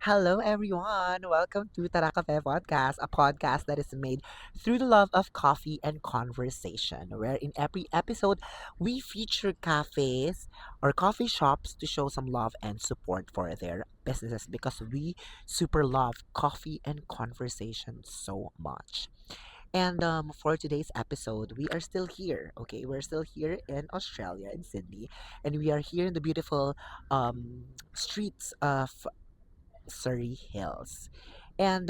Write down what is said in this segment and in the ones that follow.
Hello, everyone. Welcome to Tara Cafe Podcast, a podcast that is made through the love of coffee and conversation, where in every episode, we feature cafes or coffee shops to show some love and support for their businesses because we super love coffee and conversation so much. And for today's episode, we are still here. Okay, we're still here in Australia, in Sydney, and we are here in the beautiful streets of Surrey Hills. And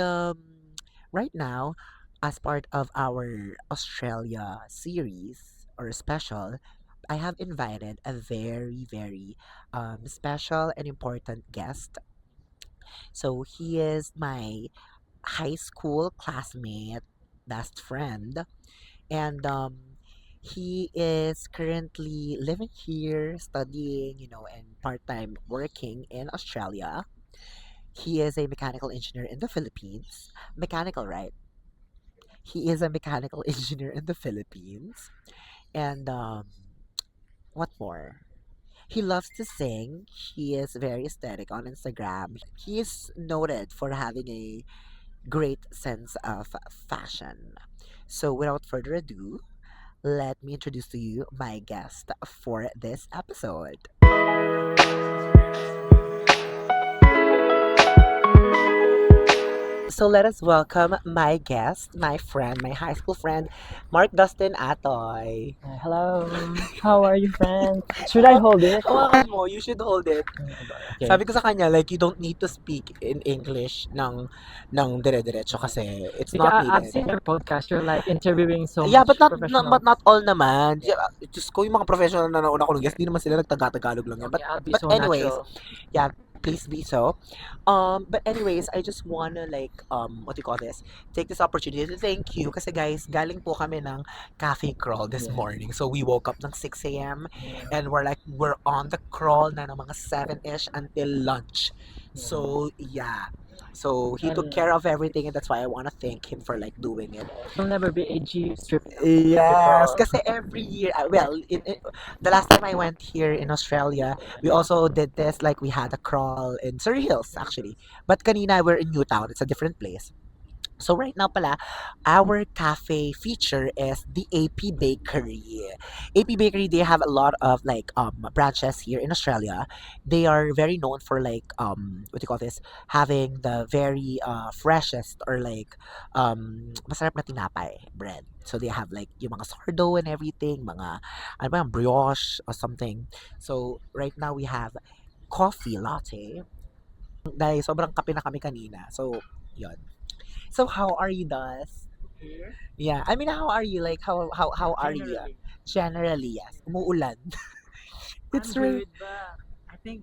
right now, as part of our Australia series or special, I have invited a very special and important guest. So he is my high school classmate, best friend, and he is currently living here, studying, and part time working in Australia. He is a mechanical engineer in the Philippines. Mechanical, right? He is a mechanical engineer in the Philippines. And what more? He loves to sing. He is very aesthetic on Instagram. He is noted for having a great sense of fashion. So, without further ado, let me introduce to you my guest for this episode. So let us welcome my guest, my friend, my high school friend, Mark Dustin Atoy. Hello. How are you, friends? Should I hold it? Hawakan mo, you should hold it. Okay. Sabi ko sa kanya, like, you don't need to speak in English ng dire-diretso kasi it's Because not I've needed. seen your podcast. You're like interviewing so Yeah, much but not, professional. but not all naman. Diyos ko, yung mga professional na nauna ko ng guest, di naman sila nagtaga-Tagalog lang yan. Okay, I'll be But so anyways, natural. yeah, please be so. But anyways, I just wanna like, what do you call this? Take this opportunity to thank you. Kasi guys, galing po kami ng cafe crawl this Yeah. morning. So we woke up ng 6 a.m. and we're on the crawl na ng mga 7-ish until lunch. So yeah. So he took And care of everything and that's why I wanna thank him for like doing it. you'll never be AG strip Yes, crawl. kasi every year, well, the last time I went here in Australia, we also did this, like we had a crawl in Surrey Hills actually. But kanina we're in Newtown, it's a different place. So right now pala, our cafe feature is the AP Bakery. AP Bakery, they have a lot of like branches here in Australia. They are very known for like what do you call this? Having the very freshest or like masarap na tinapay bread. So they have like yung mga sourdough and everything, mga ano ba yung brioche or something. So right now we have coffee latte. Dahil sobrang kape na kami kanina. So, yun. So how are you, Das? Here, Yeah, I mean, how are you? Like, how are you? generally, Generally, yes. Umuulan. I'm It's rain. good, but I think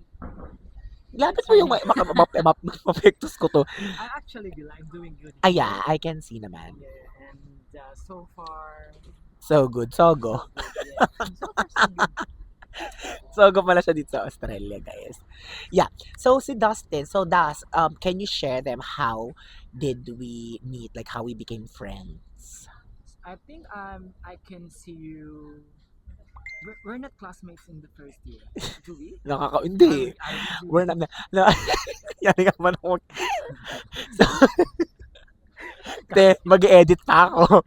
Lapit it's mo yung raining. mapektos ko to. I actually do. I'm doing good Ah, here. yeah, I can see naman. Yeah, and so far, So good. Sogo. so good. Yeah, so far so good. Sogo pala siya dito sa Australia, guys. Yeah. So, si Dustin. So, Das, can you share them how did we meet? Like, how we became friends? I think I can see you. We're not classmates in the first year, do we? Hindi. We're not, na, yari ka man ako. So, mag-edit pa ako.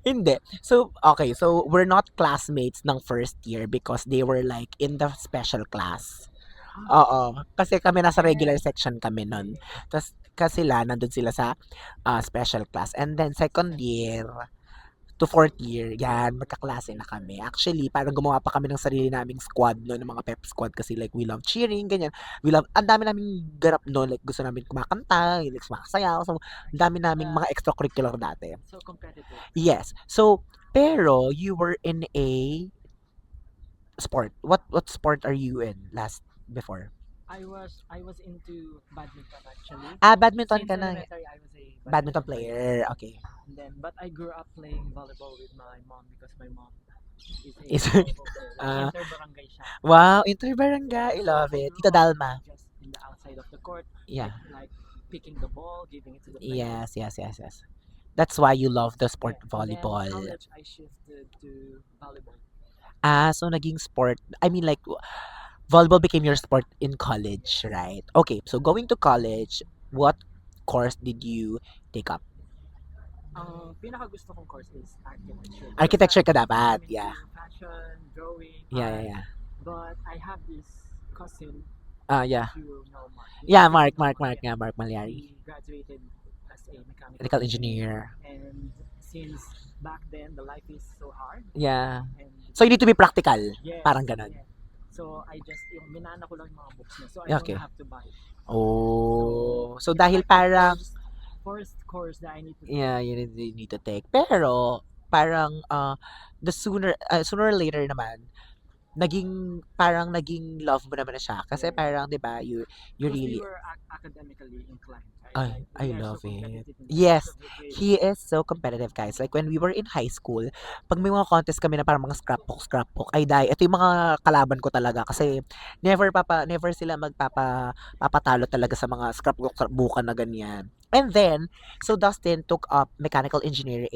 Hindi. So, okay. So, we're not classmates ng first year because they were like in the special class. Oo. Kasi kami nasa regular section kami nun. Tapos, kasi sila, nandun sila sa special class. And then, second year to fourth year, yan, magkaklase na kami. Actually, parang gumawa pa kami ng sarili naming squad no, ng mga pep squad kasi like we love cheering, ganyan. We love, ang dami naming ganap no, like gusto namin kumakanta, like sumasayaw. So, ang dami naming mga extracurricular dati. So competitive. Yes. So, pero you were in a sport. What sport are you in before? I was into badminton actually. Badminton Since ka na. elementary, I was a Badminton player. Okay. And then, but I grew up playing volleyball with my mom because my mom is a Is volleyball player. uh, Like inter-barangay siya. wow, Inter-barangay. I So love I it. grew Tita up Dalma. just in the outside of the court, Yeah. like picking the ball, giving it to the players. Yes. That's why you love the sport Yeah. And then volleyball. college, I shifted to volleyball. So naging sport. I mean, like, volleyball became your sport in college, right? Okay, so going to college, what course did you take up? Ang pinaka-gusto kong course is architecture because Architecture ka dapat. I'm into Yeah. fashion, drawing, Yeah, yeah, art. yeah. But I have this cousin, Yeah. if you know Mark. Yeah, If you Mark, know Mark, Mark, Mark, yeah. yeah, Mark Malyari. He graduated as a mechanical Medical engineer. engineer. And since back then, the life is so hard. Yeah. And So you need to be practical. yes, Parang ganon. yeah. So I just, yung minana ko lang yung mga books niya. So I Okay. don't have to buy. Oh. So it's dahil like the parang, first course that I need to take. yeah, you need to take. Pero, parang, the sooner or later naman, naging love mo naman na siya. Kasi Yeah. parang, di ba, you Because really, we were academically inclined, right? I, Like, I we are so love it. competitive in Yes, terms of the grades. he is so competitive, guys. Like, when we were in high school, pag may mga contest kami na parang mga scrapbook, ay die. Ito yung mga kalaban ko talaga. Kasi, never sila papatalo talaga sa mga scrapbookan na ganyan. And then, so Dustin took up mechanical engineering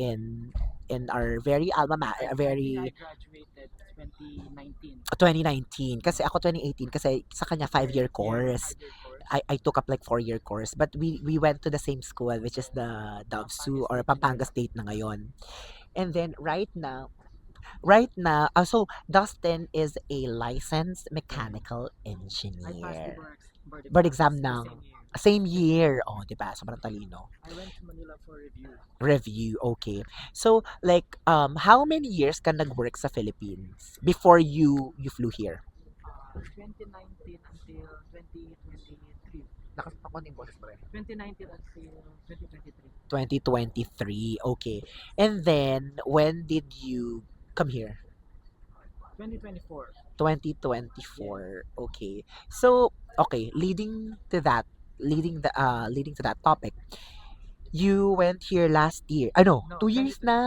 in our very alma mater, I think very I graduated 2019. 2019. Kasi ako 2018, kasi sa kanya 5-year Yeah, course. 5-year course. I took up like 4-year course, but we went to the same school, which is the Davsu or Pampanga State na ngayon. And then right now, so Dustin is a licensed mechanical I passed the engineer. board Board exam the ng same year. same year. Oh, 'di ba? Sobrang talino. I went to Manila for review. Review, okay. So, like, how many years ka nag-work sa Philippines before you flew here? 2019 until 2023. Nakasama yung boses mo rin. 2019 until 2023. 2023, okay. And then, when did you come here? 2024. 2024, okay. So, okay, leading to that topic, you went here last year. No, No, 2 years 2023. na,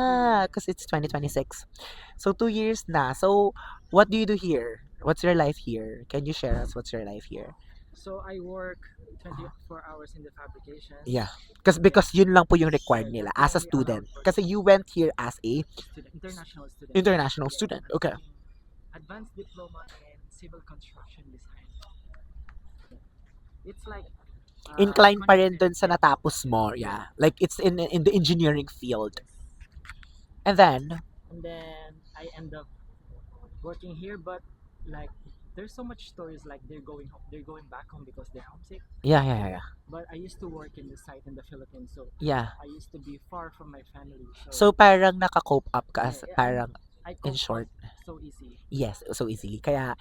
because it's 2026. So, 2 years na. So, what do you do here? What's your life here? Can you share us what's your life here? So I work 24 hours in the fabrication. Yeah. Because yun lang po yung required Yeah, nila that's as a the only student. allowed Kasi you went here as a international student. international Yeah, student. I'm Okay. taking advanced diploma in civil construction design. It's like Inclined pa rin connected, dun sa yeah. natapos mo. Yeah. Like, it's in the engineering field. And then, And then I end up working here, but like there's so much stories like they're going back home because they're homesick. yeah. But I used to work in the site in the Philippines, so Yeah. I used to be far from my family. So, parang naka-cope up ka as, yeah, parang, I in cope short, up so easy. yes, so easily. Kaya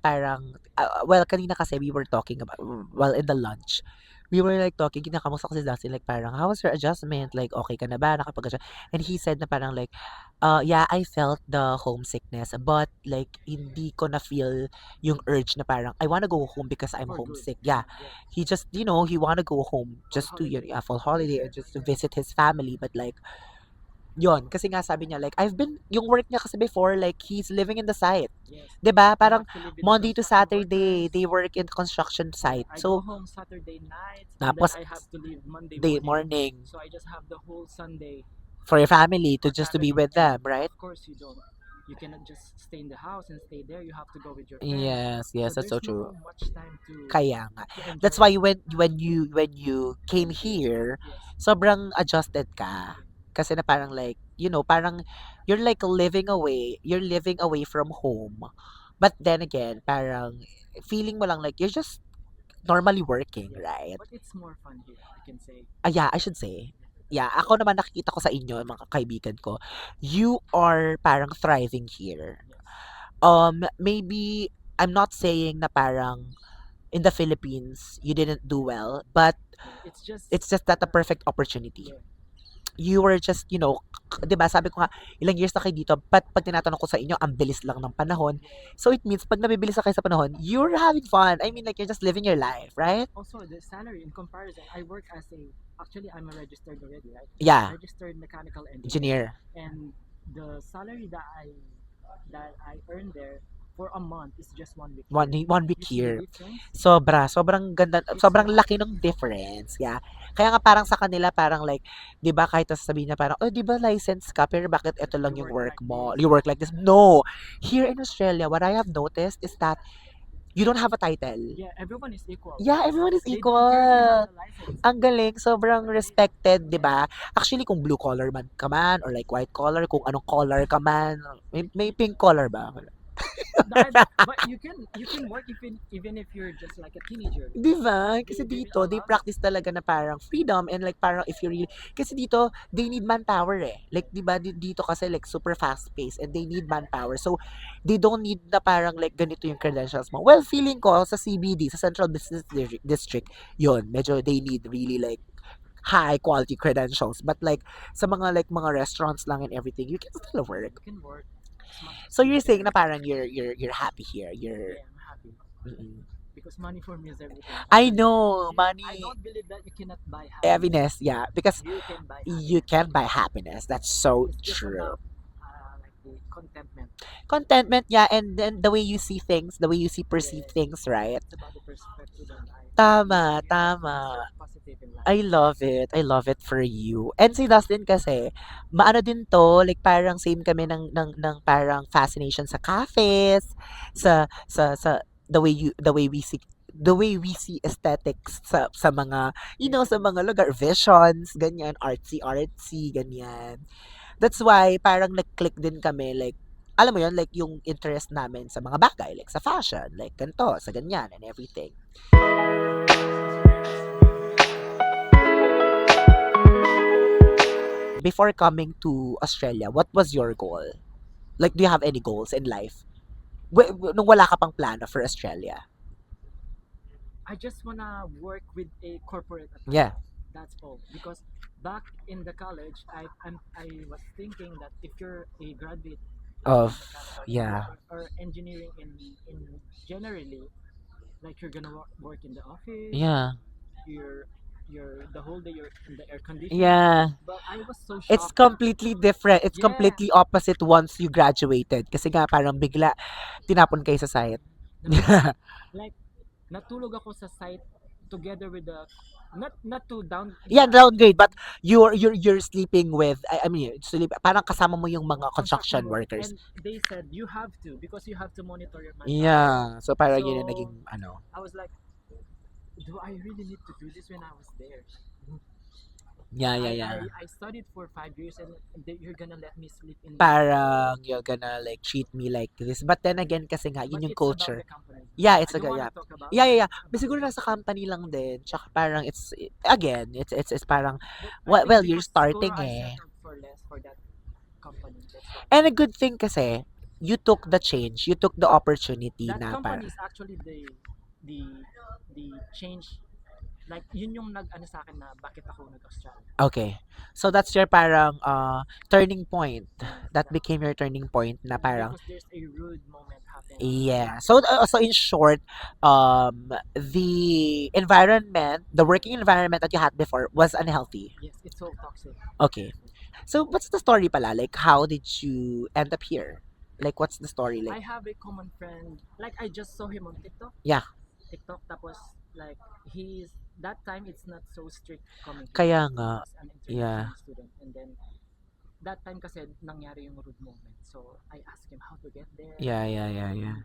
parang, well, kanina kasi we were talking about, well, in the lunch, we were like talking, kinakamusta ko si Dustin, like parang, how was your adjustment? Like, okay ka na ba? Nakapag-adjust? And he said na parang like, yeah, I felt the homesickness, but like, hindi ko na feel yung urge na parang, I wanna go home because I'm For good. homesick. Yeah. He just, he wanna go home just to, holiday. for holiday, or just to visit his family, but like, yon kasi nga sabi niya like yung work niya kasi before like he's living in the site. Yes. 'Di ba? I Parang have to live with the Monday to construction Saturday workers. they work in the construction site. I So go home Saturday night, and then tapos I have to leave Monday day morning. morning So I just have the whole Sunday for your family to for just to be family. with them, right? Of course, you cannot just stay in the house and stay there. You have to go with your Yes, friends. that's so there's true. no much time to Kaya nga. enjoy. That's why when you came here, Yes. sobrang adjusted ka. Kasi na parang like, parang you're like you're living away from home. But then again, parang feeling mo lang like you're just normally working, right? But it's more fun here, I can say. Yeah, I should say. Yeah, ako naman nakikita ko sa inyo, mga kaibigan ko, you are parang thriving here. Yes. Maybe, I'm not saying na parang in the Philippines, you didn't do well, but It's just that a perfect opportunity. yeah. You were just, 'di ba sabi ko nga, ilang years na kayo dito, but pag tinatanong ko sa inyo, ang bilis lang ng panahon. So it means, pag nabibilis na kayo sa panahon, you're having fun. I mean, like, you're just living your life, right? Also, the salary in comparison, I work as actually I'm a registered already, right? Yeah, Registered mechanical engineer. and the salary that I earn there for a month is just 1 week. One week You see the here. difference? Sobrang ganda, It's sobrang so laki ng difference. Yeah. Kaya nga parang sa kanila, parang like, 'di ba kahit sasabihin na parang, oh, 'di ba license ka, pero bakit ito lang You yung work work like mo? this. You work like this? No. Here in Australia, what I have noticed is that You don't have a title. Yeah, everyone is equal. Yeah, everyone is They don't care if you have equal. a license. Ang galing, sobrang respected, 'di ba? Actually, kung blue collar man ka man or like white collar, kung anong collar ka man, may pink collar ba? Wala. But you can work even if you're just like a teenager. 'Di ba? Kasi They will dito, they allow it. practice talaga na parang freedom and like parang if you really, kasi dito, they need manpower eh. Like, 'di ba, dito kasi like super fast paced and they need manpower. So, they don't need na parang like ganito yung credentials mo. Well, feeling ko sa CBD, sa Central Business District, yun, medyo they need really like high quality credentials. But like sa mga restaurants lang and everything, you can still work. You can work as much as So you you're saying can. na parang you're happy here. You're Yeah, I'm happy mm-mm. because money for me is everything. I know I money, don't believe that you cannot buy happiness, happiness. yeah, because You can buy you happiness. can buy happiness. That's so It's just true. about like the contentment. Contentment, yeah, and then the way you see things, the way you see perceive Yeah, things, right? it's about the perspective in life. Tama, You have to be tama. so positive in life. I love it. I love it for you. And si Dustin kasi, maano din to, like parang same kami ng parang fascination sa cafes, sa the way we see aesthetics sa mga sa Visions. mga lugar, visions, ganyan, artsy ganyan. That's why parang nag-click din kami like alam mo yon, like yung interest namin sa mga bagay like sa fashion, like ganito, sa ganyan and everything. Before coming to Australia, what was your goal? Like, do you have any goals in life? Nung wala ka pang plano for Australia? I just wanna work with a corporate Yeah. account. That's all. Because back in the college, I was thinking that if you're a graduate Of, of mechanical yeah. or engineering in generally, like you're gonna work in the office, Yeah. you're the whole day you're in the air conditioning. Yeah. But I was so It's shocked. completely different. It's Yeah, completely opposite once you graduated. Kasi nga parang bigla tinapon kayo sa site. like natulog ako sa site together with the not to down Yeah, downgrade, but you're sleeping with I mean, parang kasama mo yung mga construction construction worker, workers. and they said you have to because you have to monitor your manpower. Yeah. So parang yun yung So naging ano. I was like, do I really need to do this when I was there? Yeah, yeah. I studied for 5 years and you're gonna let me sleep in. Parang you're gonna like treat me like this. But then again, kasi nga, But yun yung it's about culture. the company. Yeah, I it's a don't good, want yeah. to talk about Yeah. about But siguro the nasa company. company lang din. Tsaka parang again, it's parang, But I think well, you're because siguro starting I eh. settled for less for that company. That's why. And a good thing kasi, you took the change. You took the opportunity That na company para. is actually the the change, like yun yung nag-ano sa akin na bakit ako nag-Australia. Okay. So that's your parang turning point. Yes, That became your turning point na parang, because there's a rude moment happened. yeah. So in short, the environment, the working environment that you had before was unhealthy. Yes, it's so toxic. Okay. So what's the story pala? Like how did you end up here? Like what's the story I like? have a common friend, like I just saw him on TikTok. Yeah. TikTok tapos like he's that time it's not so strict coming here. Kaya He nga. was an Yeah. international student, and then that time kasi nangyari yung rude moment. So I asked him how to get there. Yeah. And then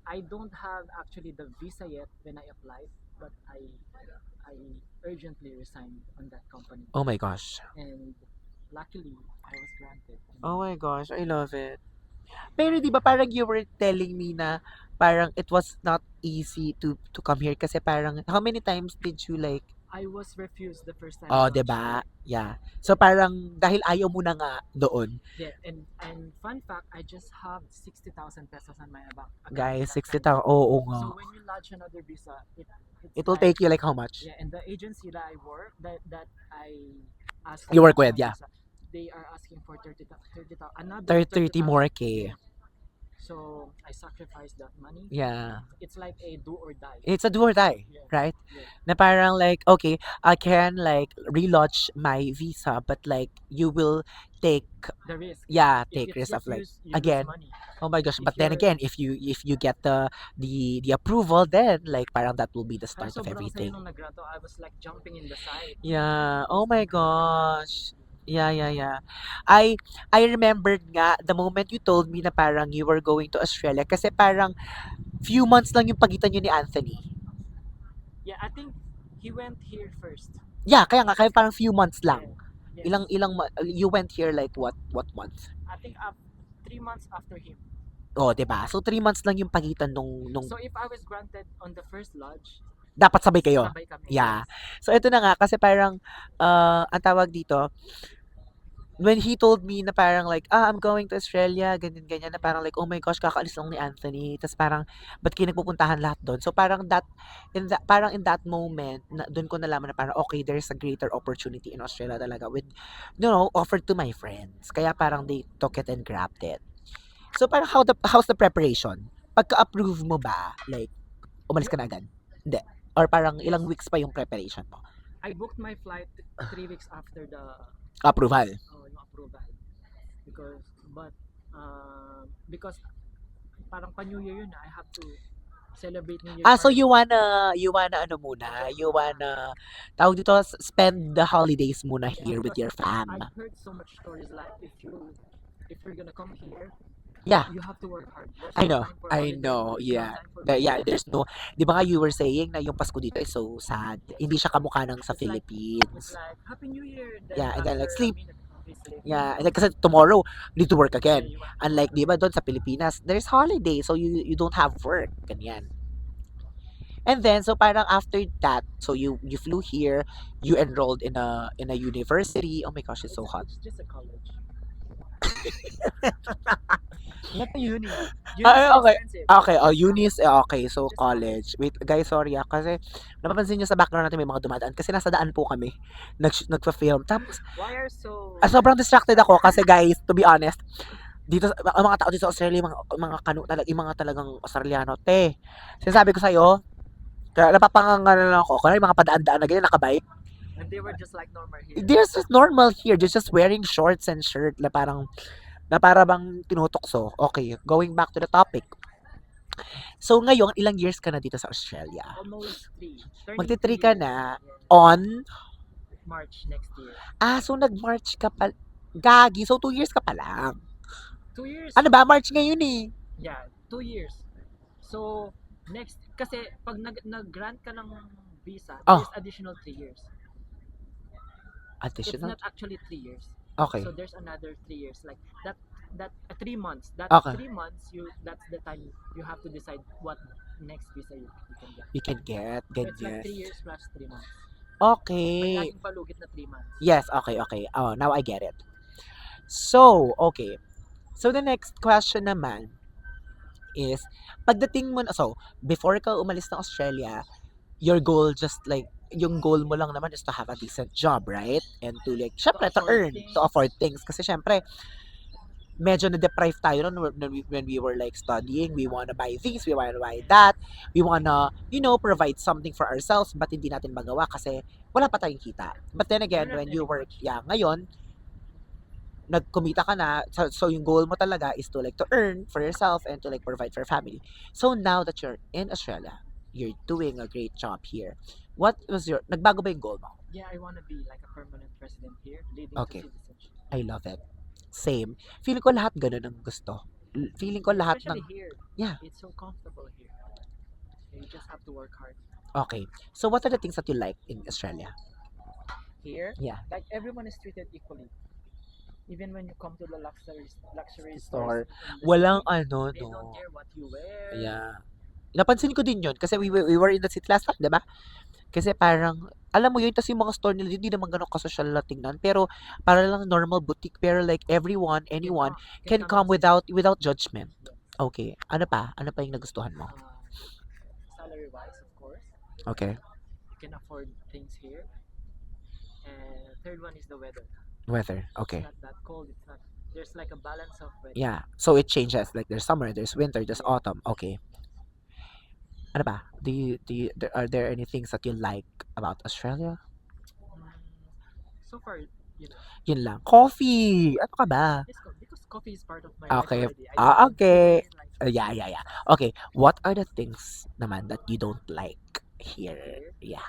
I don't have actually the visa yet when I applied, but I urgently resigned on that company, Oh my gosh. and luckily I was granted. Oh my gosh, I love it. Pero 'di ba parang you were telling me na parang it was not easy to come here kasi parang how many times did you like I was refused the first time oh, in 'di ba? Australia. Yeah. So parang dahil ayaw mo na nga doon, Yeah, and fun fact, I just have 60,000 pesos on my account guys, that 60,000. time. Oo nga. So when you launch another visa, it's It will like, take you like how much? yeah, and the agency that I work that I asked You to work launch with, my yeah. visa, they are asking for 30,000, another 30 more 30,000. K. Yeah. So I sacrificed that money. Yeah. It's like a do or die. It's a do or die, Yeah, right? yeah. Na parang like, okay, I can like relaunch my visa, but like you will take, The risk. yeah, If take it risk get of like used, you lose again. money. Oh my gosh! If But then you're again, if you get the approval, then like parang that will be the Kaya start of sobrang saya everything. nung nagrato, I was like jumping in the side. Yeah. Oh my gosh. Yeah, yeah, yeah. I I remembered nga the moment you told me na parang you were going to Australia kasi parang few months lang yung pagitan niyo ni Anthony. Yeah, I think he went here first. Yeah, kaya nga kaya parang few months Yeah. lang. Yes. Ilang you went here like what month? I think 3 months after him. Oh, 'di ba? So 3 months lang yung pagitan nung So if I was granted on the first lodge, dapat sabay kayo. sabay kami. Yeah. Yes. So ito na nga kasi parang ang tawag dito, when he told me na parang like, I'm going to Australia, ganyan, ganyan, na parang like, oh my gosh, kakaalis lang ni Anthony. Tapos parang, ba't kayo nagpupuntahan lahat doon? So parang parang in that moment, na, doon ko nalaman na parang, okay, there's a greater opportunity in Australia talaga with, offered to my friends. Kaya parang they took it and grabbed it. So parang how's the preparation? Pagka-approve mo ba, like, umalis ka na agad? Hindi. Or parang Yes. ilang weeks pa yung preparation mo? I booked my flight 3 weeks after the Approval. yung approval because because parang pa New Year yun I have to celebrate New Year So party. you wanna ano muna, you wanna, tawag dito, spend the holidays muna Yeah, here with because your fam. I've heard so much stories like if you're gonna come here, Yeah, you have to work hard. There's I no know, time for I holiday. know, There's no yeah. time for Yeah, vacation. there's no, di ba nga you were saying na yung Pasko dito is so sad. Yes. Hindi siya kamukha ng sa It's like Philippines. Happy New Year. Then Yeah, and then like after a sleep. minute, we sleep. Yeah, and then kasi tomorrow, need to work Yeah, again. you have to Unlike, work. di ba, doon sa Pilipinas, there's holiday, so you don't have work. Ganyan. And then, so parang after that, so you flew here, you enrolled in a university. Oh my gosh, it's so hot. It's just a college. Not a uni. Uni is Okay. expensive. Okay, Just unis, okay, so just college. college. Wait, guys, sorry kasi napapansin niyo sa background natin may mga dumadaan kasi nasa daan po kami nagfa-film. Tapos Why are so sobrang distracted ako kasi guys, to be honest, dito ang mga tao dito sa Australia, mga kanu talaga, yung mga talagang Australiano, te. Sinasabi ko sa iyo, kaya napapanganga lang ako. Kaya yung mga padaan-daan na ganyan nakabike. and they were just like normal here. They're just normal here. They're just wearing shorts and shirt na para bang tinutokso. Okay, going back to the topic. So, ngayon, ilang years ka na dito sa Australia? Almost 3. Turning Magti-3 3 ka years. na Yeah. on, March next year. so nag-March ka pa, gagi, so 2 years ka pa lang. 2 years. Ano ba, March ngayon eh. Yeah, 2 years. So, next, kasi pag nag-grant ka ng visa, Oh. there's additional 3 years. It's Additional? not actually 3 years. Okay. So there's another 3 years. Like that 3 months. That Okay. 3 months, that's the time you have to decide what next visa you can get. You can get, So it's like ganyan. 3 years plus 3 months. Okay. May laging palugit na 3 months. Yes, okay, okay. Oh, now I get it. So, okay. So, the next question naman is, pagdating mo na, so, before ka umalis ng Australia, your goal just like, yung goal mo lang naman is to have a decent job, right? And to like, syempre, to afford earn, things. to afford things. Kasi syempre, medyo na-deprive tayo nun when we were like studying. We wanna buy this, we wanna buy that. We wanna, provide something for ourselves, but hindi natin magawa kasi wala pa tayong kita. But then again, We're not when you earning work, much. ngayon, nagkumita ka na, so yung goal mo talaga is to like to earn for yourself and to like provide for your family. So now that you're in Australia, you're doing a great job here. What was nagbago ba yung goal mo? Yeah, I want to be like a permanent resident here, leading Okay. to citizenship. I love it. Same. Feeling ko lahat ganun ang gusto. Feeling ko lahat Especially ng, here. yeah. It's so comfortable here. You just have to work hard. Okay. So what are the things that you like in Australia? Here, Yeah. like everyone is treated equally. Even when you come to the luxury Store. stores in the Walang city, ano, they don't no. care what you wear. Yeah. Napansin ko din yun kasi we were in the city last time, di ba? Kasi parang, alam mo yun, tas yung mga store nila, hindi naman ganun kasosyal na tingnan. Pero, para lang normal boutique. Pero like, everyone, anyone, can come without judgment. Yes. Okay. Ano pa? Ano pa yung nagustuhan mo? Salary wise, of course. Okay. You can afford things here. And third one is the weather. Weather. Okay. It's not that cold. It's not. There's like a balance of weather. Yeah. So, it changes. Like, there's summer, there's winter, there's Yeah. autumn. Okay. Ano ba? Are there any things that you like about Australia? So far, Yun lang. Coffee! Ano ka ba? yes, because coffee is part of my life Okay. already. I drink Okay. coffee, like, Yeah. Okay. What are the things naman that you don't like here? here. Yeah.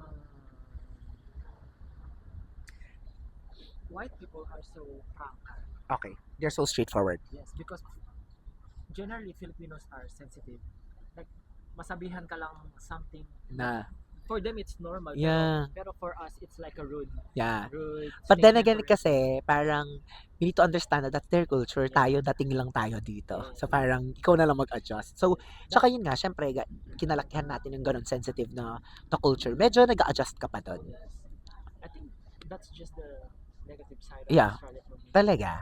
Um, white people are so frank. Okay. They're so straightforward. Yes, because generally Filipinos are sensitive. Like masabihan ka lang something, Na, for them it's normal, yeah, pero for us it's like a yeah. rude But then statement again or insult. kasi, parang, you need to understand that that's their culture. Yes. Tayo, dating lang tayo dito. Yes. So, parang, ikaw na lang mag-adjust. So, That, tsaka yun nga, syempre, kinalakihan natin yung ganun sensitive na culture. Medyo nag-a-adjust ka pa doon. yes. I think that's just the negative side of Yeah, Australia for me. talaga.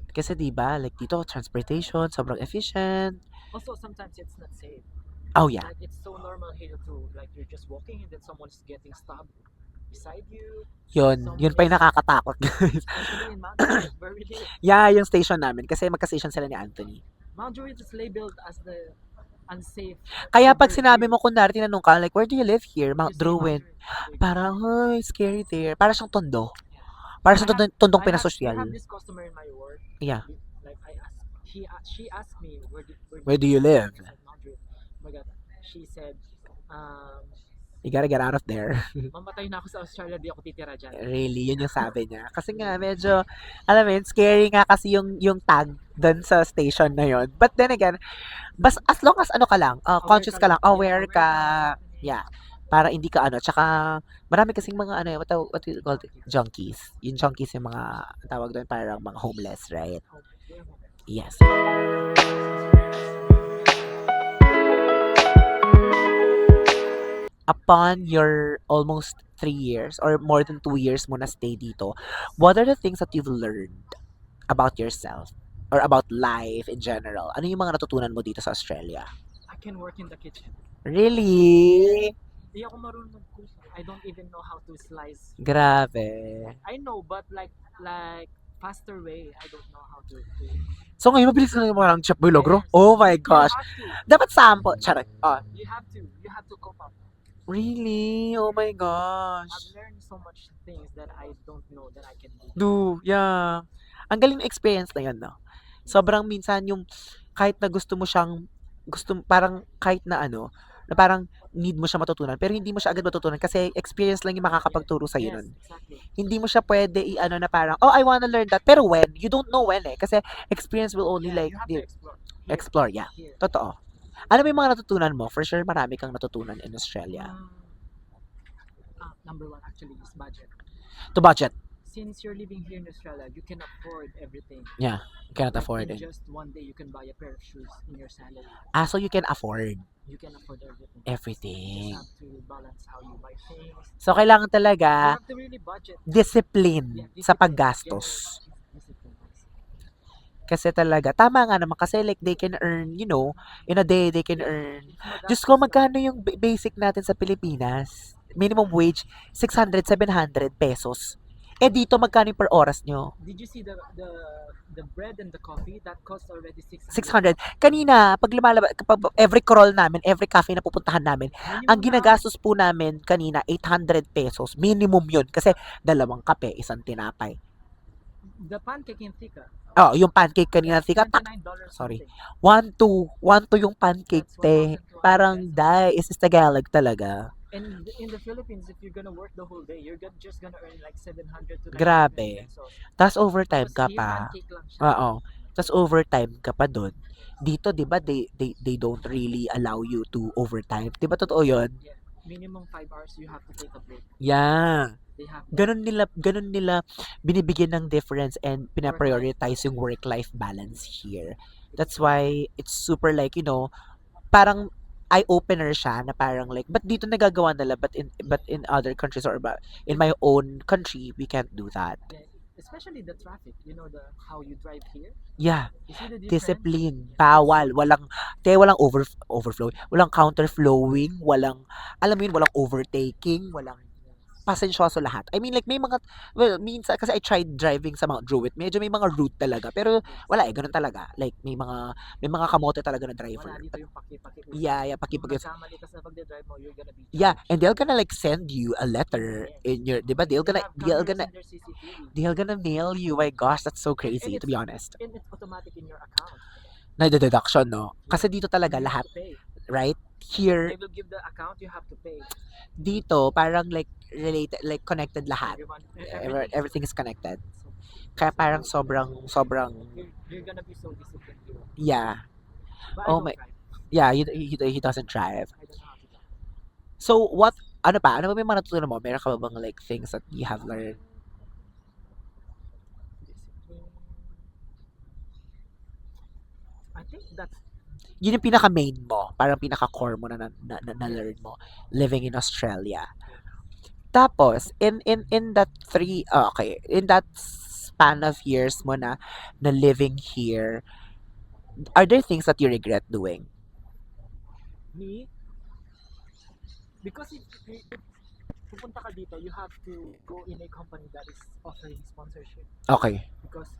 Kasi, di ba like dito, transportation, sobrang efficient. Also, sometimes it's not safe. Oh, yeah. Like it's so normal here to like you're just walking and then someone's getting stabbed beside you. Yun pa yung nakakatakot, guys. Especially in Mount Druitt, where we live. Yeah, yung station namin. Kasi magka-station sila ni Anthony. Mount Druitt is labeled as the unsafe. Kaya pag suburb sinabi here. mo, kunwari, tinanong ka, like, where do you live here? Mount You say Mount Druitt. Druitt. Parang, ay, scary there. Para siyang tondo. Yeah. Para I siyang have- tondong I pinasosyal. have this customer in my work. Yeah. Like she asked me Where do you live? I said Mount Druitt. Oh my God. She said, You gotta get out of there. mamatay na ako sa Australia, di ako titira dyan. Really, yun yung sabi niya. Kasi nga, medyo, alam mo yun, scary nga kasi yung tag doon sa station na yun. But then again, as long as ano ka lang, conscious ka lang, aware ka, yeah, para hindi ka ano, tsaka marami kasing mga ano, what you call it, junkies. Yung junkies yung mga tawag doon, parang mga homeless, right? Yes. Upon your almost 3 years or more than 2 years mo na stay dito, what are the things that you've learned about yourself or about life in general? Ano yung mga natutunan mo dito sa Australia? I can work in the kitchen. Really? Di ako marunong mag-cook. I don't even know how to slice. Grabe. I know, but like faster way, I don't know how to do. So ngayon, mabilis na yung mga Chef Boy Logro? Yes. Oh my gosh. You have to. Dapat sample. Charot. Oh, You have to cope up. really? Oh my I've gosh. learned so much things that I don't know that I can do. Yeah. Ang galing na experience na yun, no? Sobrang minsan yung kahit na parang kahit na ano, na parang need mo siya matutunan, pero hindi mo siya agad matutunan kasi experience lang yung makakapagturo sa'yo Yes, nun. exactly. Hindi mo siya pwede i-ano na parang, oh, I wanna learn that. Pero when? You don't know when eh. Kasi experience will only Yeah, like, you have to explore. explore, yeah. Here. Totoo. Ano ba yung mga natutunan mo? For sure, marami kang natutunan in Australia. Number one actually is budget. To budget. Since you're living here in Australia, you can afford everything. Yeah, you cannot Like, afford in it. just one day, you can buy a pair of shoes in your salary. So you can afford You can afford everything. everything. You just have to balance how you buy things. So, kailangan You talaga have to really budget. discipline Yeah, sa discipline. paggastos. Discipline. Kasi talaga, tama nga naman kasi like they can earn, you know, in a day they can earn. Diyos ko, magkano yung basic natin sa Pilipinas? Minimum wage, 600, 700 pesos. Eh dito, magkano yung per oras nyo? Did you see the bread and the coffee that cost already 600? 600. Kanina, pag lumalabas, kapag every crawl namin, every cafe na pupuntahan namin, ang ginagastos po namin kanina, 800 pesos. Minimum yun. Kasi dalawang kape, isang tinapay. The pancake in Thika. Oh, yung pancake kanina, Thika, $29 sorry. something. 1-2 yung pancake, That's te. 1,200 Parang, pesos. is Tagalog talaga. And in the Philippines, if you're gonna work the whole day, you're just gonna earn like 700 to 900 Grabe. pesos. Tapos overtime Tapos ka here, pa. pancake lang siya. Oo. Tapos overtime ka pa dun. Dito, di ba, they don't really allow you to overtime. Di ba totoo yun? Yeah. Minimum 5 hours, you have to take a break. Yeah. They have that. Ganun nila binibigyan ng difference and pinaprioritize yung work-life balance here. That's why it's super like, you know, parang eye-opener siya na parang like, but dito nagagawa nila, but in other countries or in my own country, we can't do that. Yeah, especially the traffic. You know how you drive here. Yeah, You see the difference? discipline, bawal, walang overflow, walang counterflowing, walang, alam mo yun, walang overtaking, walang pasensyoso lahat. I mean, like, may mga, well, minsan, kasi I tried driving sa Mount Druitt, medyo may mga route talaga, pero wala ganun talaga. Like, may mga kamote talaga na driver. Wala dito yung paki-paki. Yeah, Kung paki-paki. nagkamali ka sa pagde-drive mo, you're gonna be Yeah, charged. and they're gonna like send you a letter in your, di ba? They have cameras in their CCTV. They're gonna mail you. My gosh, that's so crazy, to be honest. And it's automatic in your account. Na deduction, no? Kasi dito talaga You lahat, have to pay. right? Here, They will give the account, you have to pay. dito, parang like related, like connected lahat. Everyone, everything. Everything is connected. So, Kaya so parang good. sobrang, You're gonna be so disciplined here. yeah. But I Oh don't my, drive. yeah, he doesn't drive. I don't know how to drive. So, what, ano pa? Ano ba yung mga natutunan mo? Meron ka ba bang like things that you have learned? Discipline. I think that's Yun yung pinaka-main mo. Parang pinaka-core mo na learn mo living in Australia. Tapos, in that okay, in that span of years mo na living here, are there things that you regret doing? me. Because if pupunta ka dito, you have to go in a company that is offering sponsorship. Okay. Because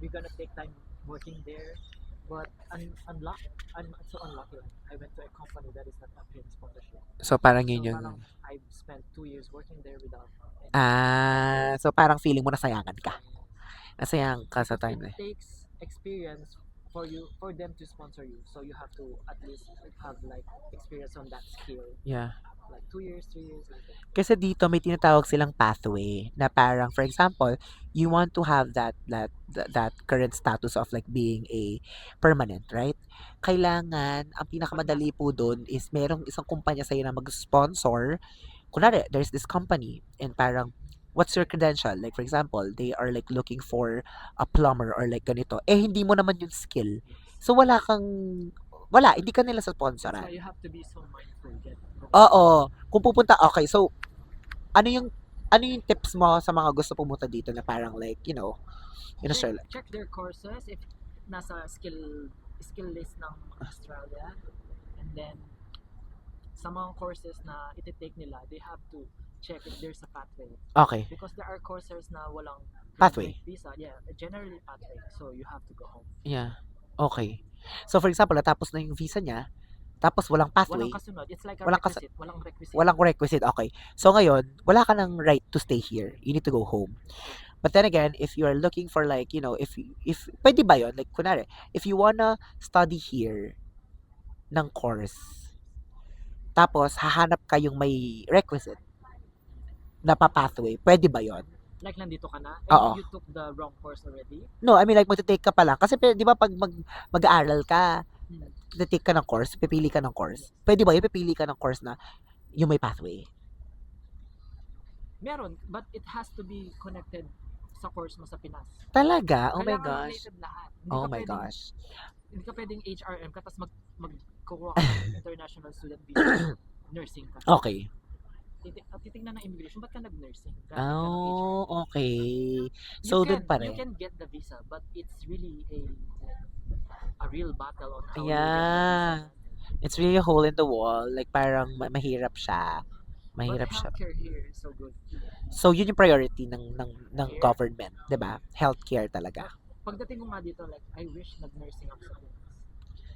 we're gonna take time working there. But I'm so unlucky. Like, I went to a company that is not offering sponsorship. So, parang So yun yung, parang I've spent 2 years working there without any. so parang feeling mo nasayangan ka. Nasayangan ka sa Because it time na. takes experience for them to sponsor you. So you have to at least have like experience on that skill. Yeah. Like 2 years, 3 years. Like that. Kasi dito may tinatawag silang pathway na parang for example, you want to have that current status of like being a permanent, right? Kailangan ang Pag pinakamadali po doon is merong isang kumpanya sa na mag-sponsor. Kunwari, there's this company and parang what's your credential? Like for example, they are like looking for a plumber or like ganito. Eh hindi mo naman yung skill. So hindi ka nila sa That's why sponsoran. you have to be so mindful. Oo. Kung pupunta, okay, so ano yung ano yung tips mo sa mga gusto pumunta dito na parang like, in Australia? check their courses if nasa skill list ng Australia, and then sa mga courses na iti-take nila, they have to check if there's a pathway. Okay. Because there are courses na walang Pathway. visa. Yeah, generally pathway. So you have to go home. Yeah. Okay. So for example, natapos na yung visa niya, tapos walang pathway, Walang kasunod. It's like a walang requisite. Walang requisite. walang requisite. Okay. So ngayon, wala ka ng right to stay here. You need to go home. But then again, if you are looking for like, if pwede ba yun? Like, kunwari, if you wanna study here ng course, tapos hahanap kayong may requisite na pa-pathway, pwede ba yun? Like nandito ka na, Oo. and you took the wrong course already. No, I mean like magte-take ka pa lang. Kasi di ba pag mag-aaral ka, Hmm. take ka ng course, pipili ka ng course. Pwede ba yung pipili ka ng course na yung may pathway? Meron, but it has to be connected sa course mo sa Pinas. Talaga? Oh my Kailangan gosh. related lahat. Oh my gosh. Hindi ka pwedeng HRM ka tapos magkukuha ka ng international student visa. Nursing ka. Okay. Titingnan ng immigration, ba't ka nag-nursing? Bakit ka nag-HRM? Oh, okay. So, dun pa You rin. can get the visa, but it's really a real battle on how you get the Yeah. visa. It's really a hole in the wall. Like, parang mahirap siya. But Mahirap siya. healthcare here is so good. So, yun yung priority ng Here? government. 'Di ba? Healthcare talaga. Pagdating ko nga dito, like, I wish nag-nursing ako sa Pinas.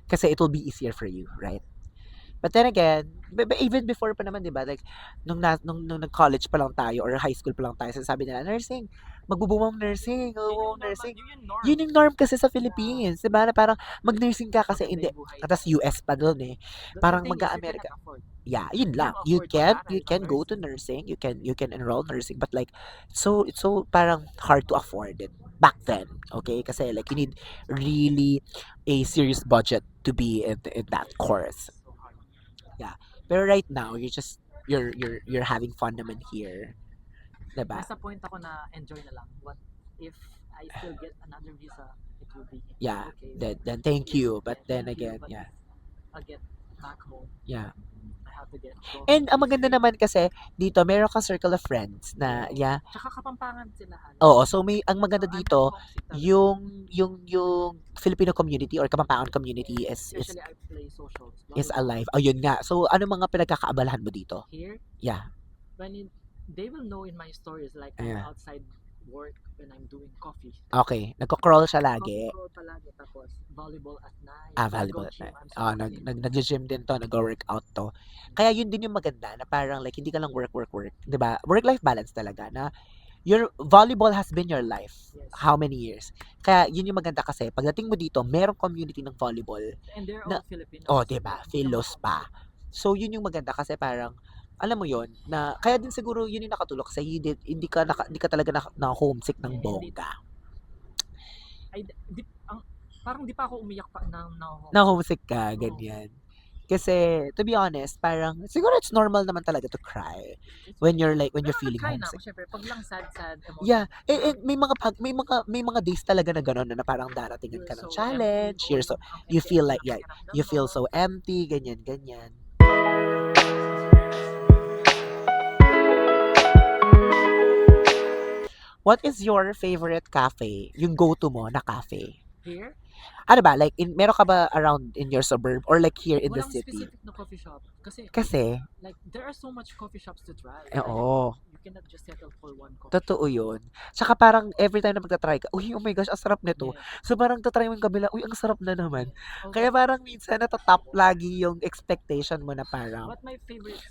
Kasi it will be easier for you, right? But then again, even before pa naman, 'di ba? Like nung nag-college pa lang tayo or high school pa lang tayo, sinasabi nila, nursing, magbo-boom ang nursing, Yun yung nursing. Yun yung norm. Yun yung norm kasi sa Philippines, 'di ba? Na parang mag-nursing ka kasi Maganda hindi. yung buhay Tapos dito. US pa doon eh. The Parang thing is, you mag-Amerika. cannot afford. Yeah, yun lang. Can You afford can mag-aral ng go to nursing. nursing, you can enroll nursing, but like it's so parang hard to afford it back then, okay? Kasi like you need really a serious budget to be in that course. So hard. Pero right now, you're having fun naman here. 'Di ba? Nasa point ako na enjoy na lang. What if I still get another visa, it will be Yeah. okay. Then thank you. But Yeah, then thank you, again, but yeah. I'll get back home. Yeah. I have to go And ang home. maganda naman kasi dito, meron ka circle of friends na yeah. Tsaka Kapampangan sila. Oo, so ang maganda So, I'm dito, homesick talaga. yung Filipino community or Kapampangan community Especially I play socials. is volleyball. alive. Oh, yun nga. So ano mga pinagkakaabalahan mo dito? Here, Yeah. they will know in my stories like I'm Yeah. outside work when I'm doing coffee. Okay, nagko-crawl siya lagi. Coffee crawl palagi, tapos volleyball at night. Volleyball Go at gym. night. I'm so Nag-gym din to, nag-workout to. Kaya yun din yung maganda na parang like hindi ka lang work, 'di ba? Work-life balance talaga na your volleyball has been your life. Yes. How many years? Kaya yun yung maganda kasi pagdating mo dito, merong community ng volleyball And they're na all Filipinos. oh, 'di ba? Like, hindi ka Philos pa. ma-homesick. So yun yung maganda kasi parang alam mo yon na kaya din siguro yun yung nakatulong kasi hindi ka talaga na homesick ng Yeah, hindi. bongga. Parang di pa ako umiyak pa ng Na homesick. homesick ka, Oo. ganyan. Kasi to be honest, parang siguro it's normal naman talaga to cry when you're Pero feeling nag-cry na ako, homesick. syempre. Pag lang sad emotion. Yeah, may mga days talaga na gano'n na parang daratingan You're ka ng so challenge, empty. you Ang feel empty like, ng yeah, pakiramdam you feel mo. so empty, ganyan, ganyan. What is your favorite cafe? Yung go-to mo na cafe? Here, Ano ba, like, meron ka ba around in your suburb or like here in the walang city? specific na coffee shop. Kasi, Kasi, like, there are so much coffee shops to try. oo, You cannot just settle for one coffee totoo shop. yun. Tsaka parang every time na magta-try ka, uy, oh my gosh, ang sarap nito. Yes. So parang tatry mo yung kabila, uy, ang sarap na naman. Yes. Kaya parang minsan natatap lagi yung expectation mo na parang, But my favorite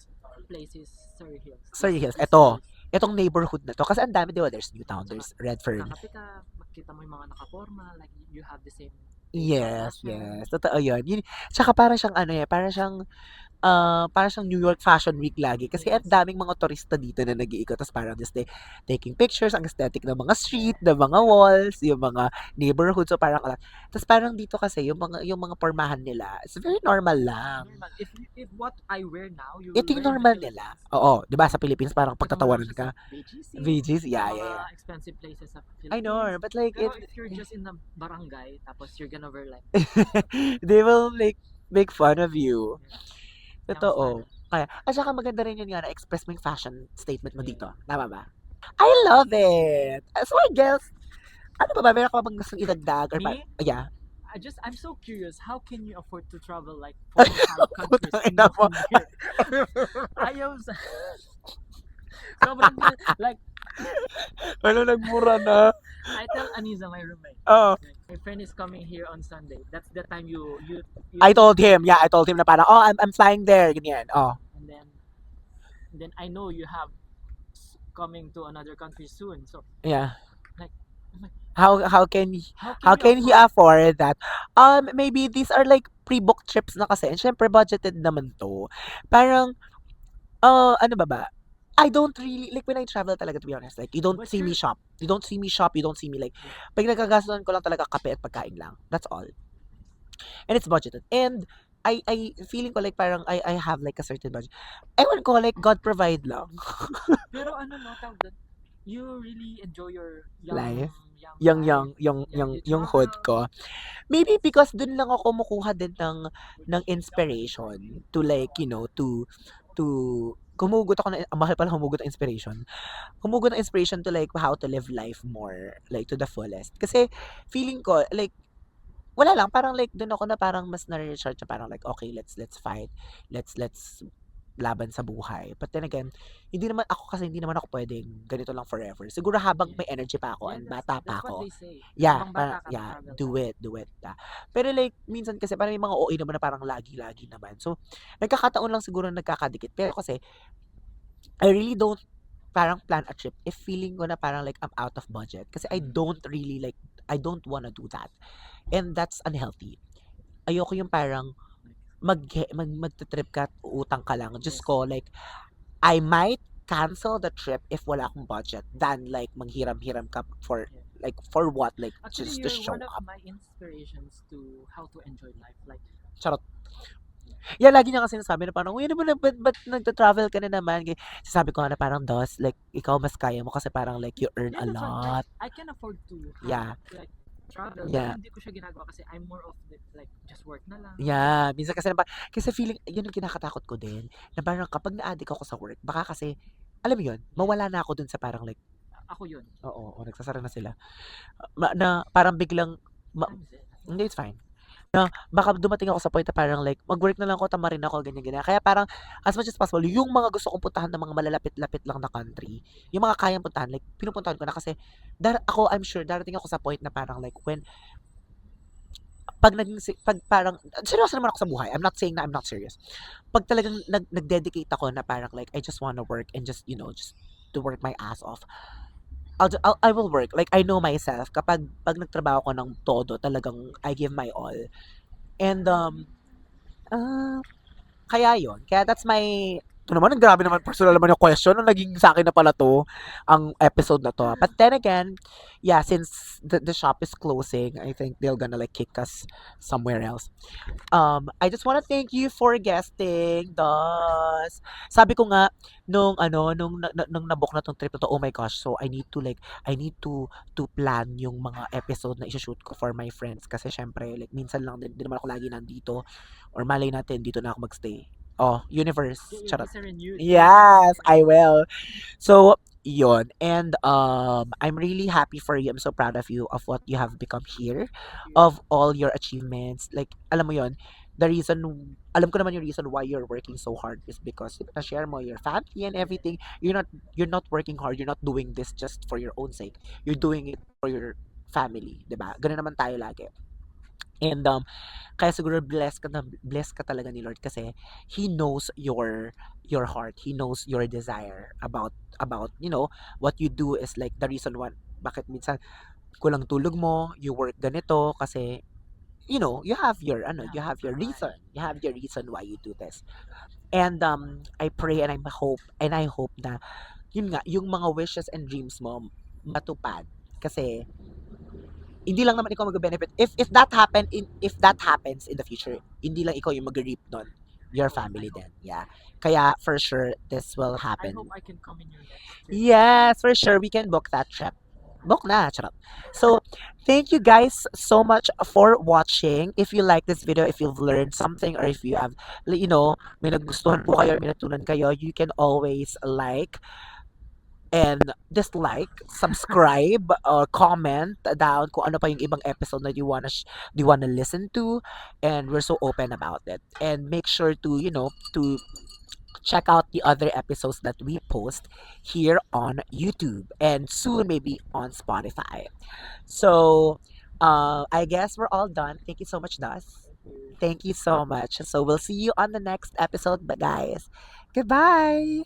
place is Surrey Hills. Surrey Hills, East eto, Hills. etong neighborhood na to. Kasi ang dami, di ba? There's Newtown, there's Redford. Kakape ka, makita mo yung mga nakaporma, like, you have the same Yes, fashion. yes. Totoo yun. Tsaka parang siyang ano eh, parang siyang New York Fashion Week lagi. Kasi Yes. ang daming mga turista dito na nag-iikot. Tapos parang just taking pictures, ang aesthetic ng mga street, ng mga walls, yung mga neighborhood. So parang, tapos parang dito kasi, yung mga pormahan nila, it's very normal lang. Normal. If what I wear now, you Ito will yung wear in the normal nila. Philippines. Oo, di ba sa Philippines parang Kita mo lang pagtatawanan siya ka. sa BGC, VGs, sa yeah, mga yeah, yeah. expensive places sa Philippines. I know, but like, Pero if you're just in a barangay, tapos you're gonna wear like, they will make fun of you. Yang Totoo. style. Kaya, at saka maganda rin yun nga na-express mo yung fashion statement mo Yeah. dito. Tama ba? I love it! So, I guess, ano ba? Meron ka ba bang gustong idagdag? Or Me? yeah. I'm so curious, how can you afford to travel like 45 countries Putang in ina mo. 1 year? Ayaw sa... Sobrang, like, Ano, nagmura na? I tell Aniza, my roommate, Oo. my friend is coming here on Sunday. That's the time you I told him na parang, oh, I'm flying there, ganyan. Oh. and then I know you have coming to another country soon. So Yeah. like, How can he afford that? Maybe these are like pre-booked trips na kasi. And syempre, budgeted naman to. Parang, ano ba? I don't really, like when I travel talaga, to be honest, like, you don't But see me you're- shop. You don't see me shop, you don't see me like, pag nagkagastuhan ko lang talaga kape at pagkain lang. That's all. And it's budgeted. And, I feeling ko like parang I have like a certain budget. Ewan ko, like, God provide lang. pero ano no, tawag doon, you really enjoy your Life? young Yung hood ko. Maybe because dun lang ako kumukuha din ng inspiration to like, you know, to humugot ako ang mahal pala humugot ng inspiration. Humugot ng inspiration to like how to live life more like to the fullest. Kasi feeling ko like wala lang parang like dun ako na parang mas na-recharge na parang like okay, let's fight. Let's laban sa buhay. But then again, hindi naman ako pwedeng ganito lang forever. Siguro habang may energy pa ako and bata pa That's what ako. they say. Yeah, Habang parang, bata ka, yeah, travel do ka. it. Pero like, minsan kasi parang yung mga OA naman na parang lagi-lagi naman. So, nagkakataon lang siguro nagkakadikit. Pero kasi, I really don't parang plan a trip if feeling ko na parang like I'm out of budget. Kasi I don't wanna do that. And that's unhealthy. Ayoko yung parang magte-trip ka at uutang ka lang. Just Yes. ko, like, I might cancel the trip if wala akong budget than like manghiram-hiram ka for like for what? Like Actually, just to you're show one of up. my inspirations to how to enjoy life. Like, Charot. Yeah, lagi niya kasi sinasabi na parang, uy, ano ba, ba't nagta-travel ka na naman? Sabi ko nga na parang, dos, like, ikaw mas kaya mo kasi parang like you earn a that's what, lot. I can afford to Yeah. like travel. Yeah. Pero hindi ko siya ginagawa kasi I'm more of the, like just work na lang. Yeah, minsan kasi feeling, yun ang kinakatakot ko din, na parang kapag na-addict ako sa work, baka kasi, alam mo yun, mawala na ako dun sa parang like, Ako yun. oo, nagsasara na sila. Na parang biglang, Time is it. hindi, it's fine. Na baka dumating ako sa point na parang like, mag-work na lang ako, tamarin ako, ganyan. Kaya parang, as much as possible, yung mga gusto kong puntahan ng mga malalapit-lapit lang na country, yung mga kayang puntahan, like, pinupuntahan ko na kasi, I'm sure, darating ako sa point na parang like, pag parang, seryoso naman ako sa buhay. I'm not saying na I'm not serious. Pag talagang nag-dedicate ako na parang like, I just wanna work and just, you know, just to work my ass off. I will work. Like, I know myself. Pag nagtrabaho ko ng todo, talagang I give my all. And, ah, kaya yun. Kaya that's my ito naman, ang grabe naman, personal naman yung question. Nung naging sa akin na pala to, ang episode na to. But then again, yeah, since the shop is closing, I think they're gonna like kick us somewhere else. I just wanna thank you for guesting, Dos. Sabi ko nga, nung nabook na tong trip na to, oh my gosh, so I need to plan yung mga episode na i-shoot ko for my friends. Kasi syempre, like, minsan lang din naman ako lagi nandito. Or malay natin, dito na ako magstay. Oh, universe. Get your Charot. visa renewed. Yes, I will. So, yon. And I'm really happy for you. I'm so proud of you, of what you have become here, Thank you. of all your achievements. Like, alam mo yon, the reason, alam ko naman yung reason why you're working so hard is because na-share mo your family and everything. You're not working hard. You're not doing this just for your own sake. You're doing it for your family, 'di ba? Ganun naman tayo lagi. And kaya siguro blessed ka talaga ni Lord kasi He knows your heart. He knows your desire about what you do is like the reason why bakit minsan kulang tulog mo, you work ganito kasi you have your You you have to have your provide. reason. You have your reason why you do this. And I pray and I hope na yun nga yung mga wishes and dreams mo matupad kasi hindi lang naman ikaw magbe-benefit. If that happens in the future, hindi lang ikaw yung mag-reap nun. Your I family hope. then. Yeah. Kaya for sure this will I hope happen. I can come in your next trip. Yes, for sure we can book that trip. Book na, charot. So, thank you guys so much for watching. If you like this video, if you've learned something, or if you have, may nagustuhan po kayo, may natunan kayo, you can always like and dislike, subscribe, or comment down kung ano pa yung ibang episode na you wanna listen to, and we're so open about it. And make sure to to check out the other episodes that we post here on YouTube and soon maybe on Spotify. So, I guess we're all done. Thank you so much, Das. Thank you. Thank you so much. So we'll see you on the next episode, but guys, goodbye.